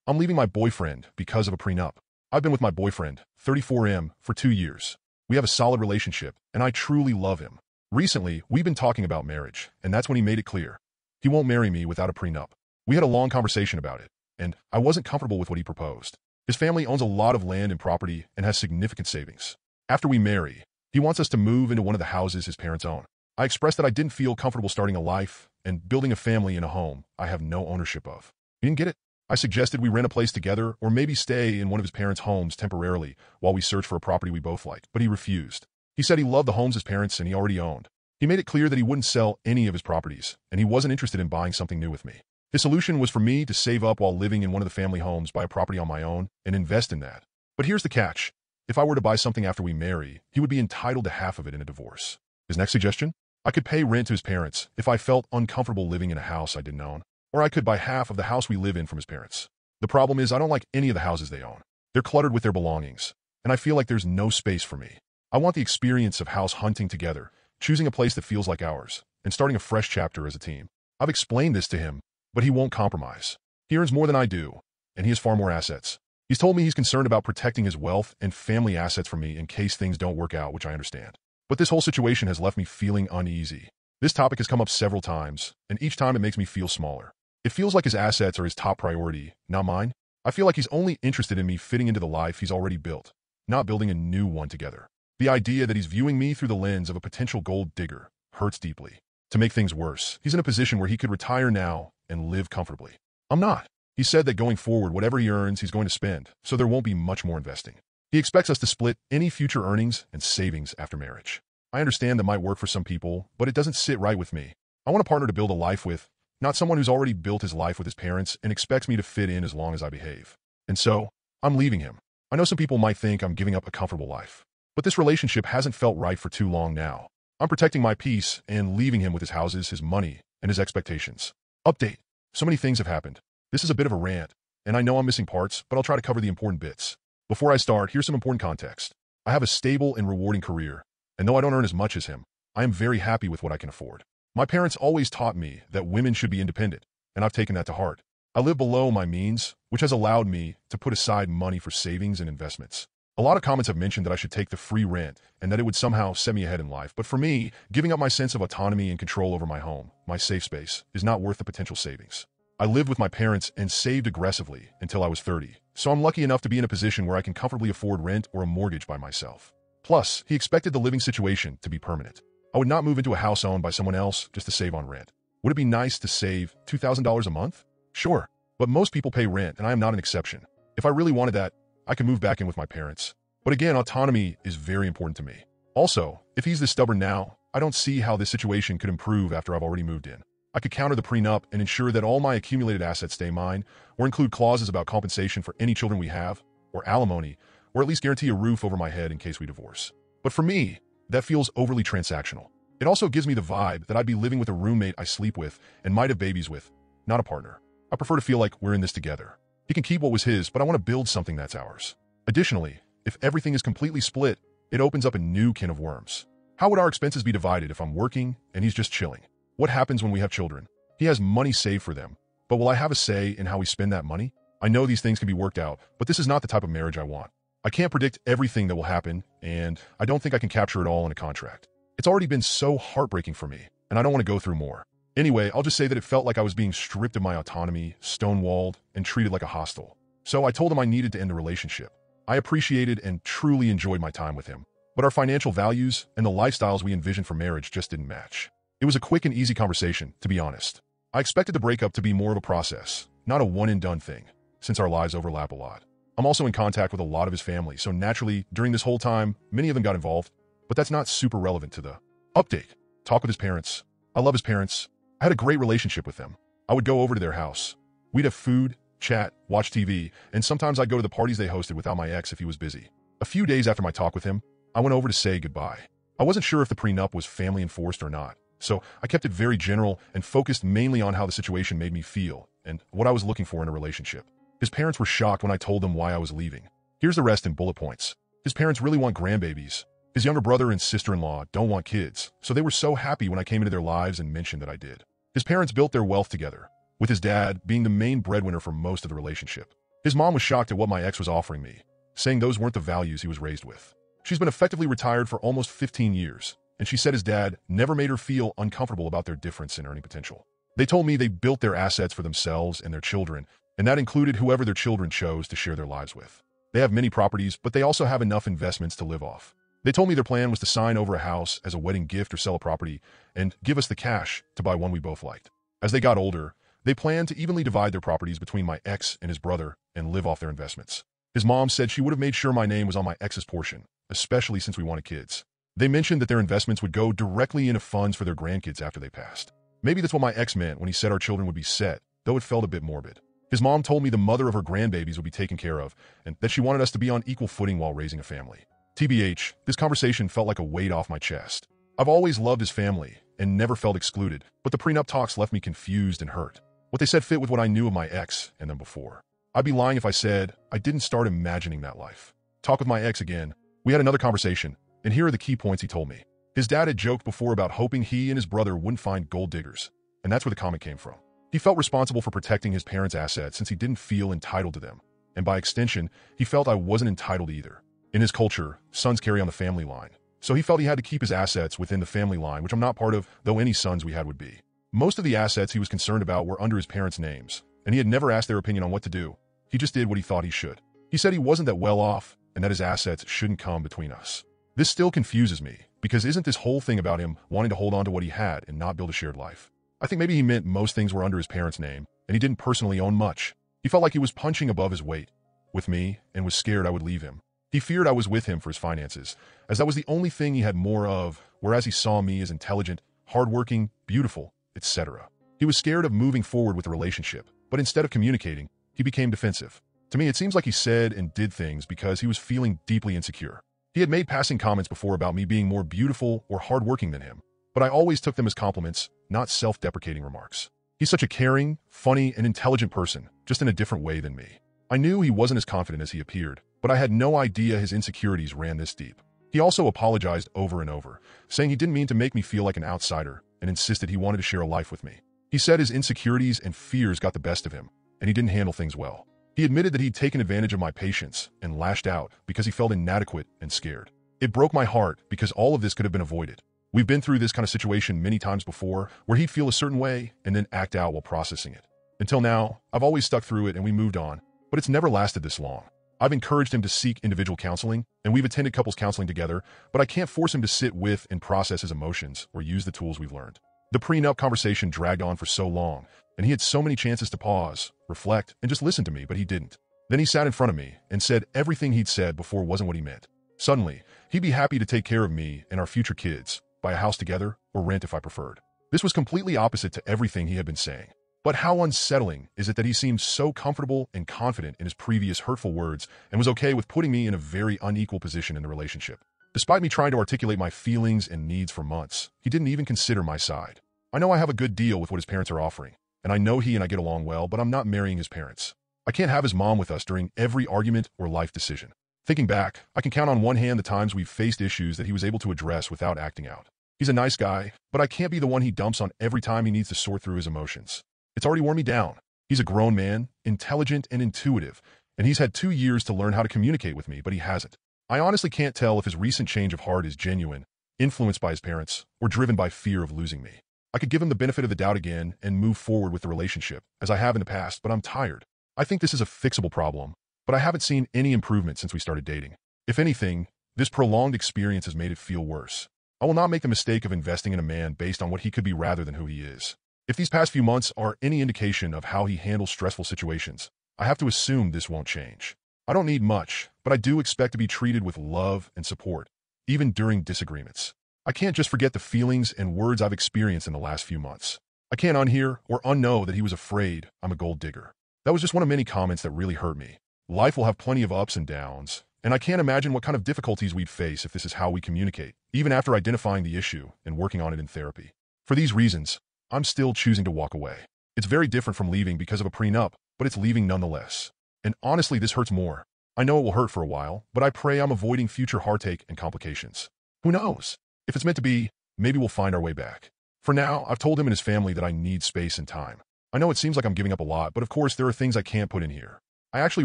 I'm leaving my boyfriend because of a prenup. I've been with my boyfriend, 34M, for 2 years. We have a solid relationship, and I truly love him. Recently, we've been talking about marriage, and that's when he made it clear. He won't marry me without a prenup. We had a long conversation about it, and I wasn't comfortable with what he proposed. His family owns a lot of land and property and has significant savings. After we marry, he wants us to move into one of the houses his parents own. I expressed that I didn't feel comfortable starting a life and building a family in a home I have no ownership of. He didn't get it. I suggested we rent a place together or maybe stay in one of his parents' homes temporarily while we search for a property we both like, but he refused. He said he loved the homes his parents and he already owned. He made it clear that he wouldn't sell any of his properties, and he wasn't interested in buying something new with me. His solution was for me to save up while living in one of the family homes, buy a property on my own, and invest in that. But here's the catch. If I were to buy something after we marry, he would be entitled to half of it in a divorce. His next suggestion? I could pay rent to his parents if I felt uncomfortable living in a house I didn't own, or I could buy half of the house we live in from his parents. The problem is I don't like any of the houses they own. They're cluttered with their belongings, and I feel like there's no space for me. I want the experience of house hunting together, choosing a place that feels like ours, and starting a fresh chapter as a team. I've explained this to him, but he won't compromise. He earns more than I do, and he has far more assets. He's told me he's concerned about protecting his wealth and family assets from me in case things don't work out, which I understand. But this whole situation has left me feeling uneasy. This topic has come up several times, and each time it makes me feel smaller. It feels like his assets are his top priority, not mine. I feel like he's only interested in me fitting into the life he's already built, not building a new one together. The idea that he's viewing me through the lens of a potential gold digger hurts deeply. To make things worse, he's in a position where he could retire now and live comfortably. I'm not. He said that going forward, whatever he earns, he's going to spend, so there won't be much more investing. He expects us to split any future earnings and savings after marriage. I understand that might work for some people, but it doesn't sit right with me. I want a partner to build a life with, not someone who's already built his life with his parents and expects me to fit in as long as I behave. And so, I'm leaving him. I know some people might think I'm giving up a comfortable life, but this relationship hasn't felt right for too long now. I'm protecting my peace and leaving him with his houses, his money, and his expectations. Update. So many things have happened. This is a bit of a rant, and I know I'm missing parts, but I'll try to cover the important bits. Before I start, here's some important context. I have a stable and rewarding career, and though I don't earn as much as him, I am very happy with what I can afford. My parents always taught me that women should be independent, and I've taken that to heart. I live below my means, which has allowed me to put aside money for savings and investments. A lot of comments have mentioned that I should take the free rent and that it would somehow set me ahead in life, but for me, giving up my sense of autonomy and control over my home, my safe space, is not worth the potential savings. I lived with my parents and saved aggressively until I was 30, so I'm lucky enough to be in a position where I can comfortably afford rent or a mortgage by myself. Plus, he expected the living situation to be permanent. I would not move into a house owned by someone else just to save on rent. Would it be nice to save $2,000 a month? Sure, but most people pay rent, and I am not an exception. If I really wanted that, I could move back in with my parents. But again, autonomy is very important to me. Also, if he's this stubborn now, I don't see how this situation could improve after I've already moved in. I could counter the prenup and ensure that all my accumulated assets stay mine, or include clauses about compensation for any children we have, or alimony, or at least guarantee a roof over my head in case we divorce. But for me, that feels overly transactional. It also gives me the vibe that I'd be living with a roommate I sleep with and might have babies with, not a partner. I prefer to feel like we're in this together. He can keep what was his, but I want to build something that's ours. Additionally, if everything is completely split, it opens up a new can of worms. How would our expenses be divided if I'm working and he's just chilling? What happens when we have children? He has money saved for them, but will I have a say in how we spend that money? I know these things can be worked out, but this is not the type of marriage I want. I can't predict everything that will happen, and I don't think I can capture it all in a contract. It's already been so heartbreaking for me, and I don't want to go through more. Anyway, I'll just say that it felt like I was being stripped of my autonomy, stonewalled, and treated like a hostile. So I told him I needed to end the relationship. I appreciated and truly enjoyed my time with him, but our financial values and the lifestyles we envisioned for marriage just didn't match. It was a quick and easy conversation, to be honest. I expected the breakup to be more of a process, not a one-and-done thing, since our lives overlap a lot. I'm also in contact with a lot of his family, so naturally, during this whole time, many of them got involved, but that's not super relevant to the update. Talk with his parents. I love his parents. I had a great relationship with them. I would go over to their house. We'd have food, chat, watch TV, and sometimes I'd go to the parties they hosted without my ex if he was busy. A few days after my talk with him, I went over to say goodbye. I wasn't sure if the prenup was family enforced or not, so I kept it very general and focused mainly on how the situation made me feel and what I was looking for in a relationship. His parents were shocked when I told them why I was leaving. Here's the rest in bullet points. His parents really want grandbabies. His younger brother and sister-in-law don't want kids, so they were so happy when I came into their lives and mentioned that I did. His parents built their wealth together, with his dad being the main breadwinner for most of the relationship. His mom was shocked at what my ex was offering me, saying those weren't the values he was raised with. She's been effectively retired for almost 15 years, and she said his dad never made her feel uncomfortable about their difference in earning potential. They told me they built their assets for themselves and their children, and that included whoever their children chose to share their lives with. They have many properties, but they also have enough investments to live off. They told me their plan was to sign over a house as a wedding gift or sell a property and give us the cash to buy one we both liked. As they got older, they planned to evenly divide their properties between my ex and his brother and live off their investments. His mom said she would have made sure my name was on my ex's portion, especially since we wanted kids. They mentioned that their investments would go directly into funds for their grandkids after they passed. Maybe that's what my ex meant when he said our children would be set, though it felt a bit morbid. His mom told me the mother of her grandbabies would be taken care of and that she wanted us to be on equal footing while raising a family. TBH, this conversation felt like a weight off my chest. I've always loved his family and never felt excluded, but the prenup talks left me confused and hurt. What they said fit with what I knew of my ex and them before. I'd be lying if I said I didn't start imagining that life. Talk with my ex again. We had another conversation, and here are the key points he told me. His dad had joked before about hoping he and his brother wouldn't find gold diggers, and that's where the comment came from. He felt responsible for protecting his parents' assets since he didn't feel entitled to them, and by extension, he felt I wasn't entitled either. In his culture, sons carry on the family line, so he felt he had to keep his assets within the family line, which I'm not part of, though any sons we had would be. Most of the assets he was concerned about were under his parents' names, and he had never asked their opinion on what to do. He just did what he thought he should. He said he wasn't that well off, and that his assets shouldn't come between us. This still confuses me, because isn't this whole thing about him wanting to hold on to what he had and not build a shared life? I think maybe he meant most things were under his parents' name, and he didn't personally own much. He felt like he was punching above his weight with me and was scared I would leave him. He feared I was with him for his finances, as that was the only thing he had more of, whereas he saw me as intelligent, hardworking, beautiful, etc. He was scared of moving forward with the relationship, but instead of communicating, he became defensive. To me, it seems like he said and did things because he was feeling deeply insecure. He had made passing comments before about me being more beautiful or hardworking than him, but I always took them as compliments, not self-deprecating remarks. He's such a caring, funny, and intelligent person, just in a different way than me. I knew he wasn't as confident as he appeared, but I had no idea his insecurities ran this deep. He also apologized over and over, saying he didn't mean to make me feel like an outsider and insisted he wanted to share a life with me. He said his insecurities and fears got the best of him, and he didn't handle things well. He admitted that he'd taken advantage of my patience and lashed out because he felt inadequate and scared. It broke my heart because all of this could have been avoided. We've been through this kind of situation many times before where he'd feel a certain way and then act out while processing it. Until now, I've always stuck through it and we moved on, but it's never lasted this long. I've encouraged him to seek individual counseling, and we've attended couples counseling together, but I can't force him to sit with and process his emotions or use the tools we've learned. The prenup conversation dragged on for so long, and he had so many chances to pause, reflect, and just listen to me, but he didn't. Then he sat in front of me and said everything he'd said before wasn't what he meant. Suddenly, he'd be happy to take care of me and our future kids, buy a house together, or rent if I preferred. This was completely opposite to everything he had been saying. But how unsettling is it that he seemed so comfortable and confident in his previous hurtful words and was okay with putting me in a very unequal position in the relationship. Despite me trying to articulate my feelings and needs for months, he didn't even consider my side. I know I have a good deal with what his parents are offering, and I know he and I get along well, but I'm not marrying his parents. I can't have his mom with us during every argument or life decision. Thinking back, I can count on one hand the times we've faced issues that he was able to address without acting out. He's a nice guy, but I can't be the one he dumps on every time he needs to sort through his emotions. It's already worn me down. He's a grown man, intelligent and intuitive, and he's had 2 years to learn how to communicate with me, but he hasn't. I honestly can't tell if his recent change of heart is genuine, influenced by his parents, or driven by fear of losing me. I could give him the benefit of the doubt again and move forward with the relationship, as I have in the past, but I'm tired. I think this is a fixable problem, but I haven't seen any improvement since we started dating. If anything, this prolonged experience has made it feel worse. I will not make the mistake of investing in a man based on what he could be rather than who he is. If these past few months are any indication of how he handles stressful situations, I have to assume this won't change. I don't need much, but I do expect to be treated with love and support, even during disagreements. I can't just forget the feelings and words I've experienced in the last few months. I can't unhear or unknow that he was afraid I'm a gold digger. That was just one of many comments that really hurt me. Life will have plenty of ups and downs, and I can't imagine what kind of difficulties we'd face if this is how we communicate, even after identifying the issue and working on it in therapy. For these reasons, I'm still choosing to walk away. It's very different from leaving because of a prenup, but it's leaving nonetheless. And honestly, this hurts more. I know it will hurt for a while, but I pray I'm avoiding future heartache and complications. Who knows? If it's meant to be, maybe we'll find our way back. For now, I've told him and his family that I need space and time. I know it seems like I'm giving up a lot, but of course there are things I can't put in here. I actually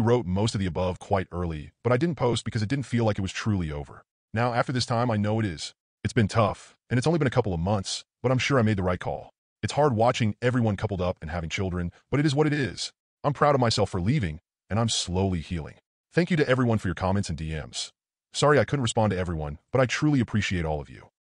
wrote most of the above quite early, but I didn't post because it didn't feel like it was truly over. Now, after this time, I know it is. It's been tough, and it's only been a couple of months, but I'm sure I made the right call. It's hard watching everyone coupled up and having children, but it is what it is. I'm proud of myself for leaving, and I'm slowly healing. Thank you to everyone for your comments and DMs. Sorry I couldn't respond to everyone, but I truly appreciate all of you.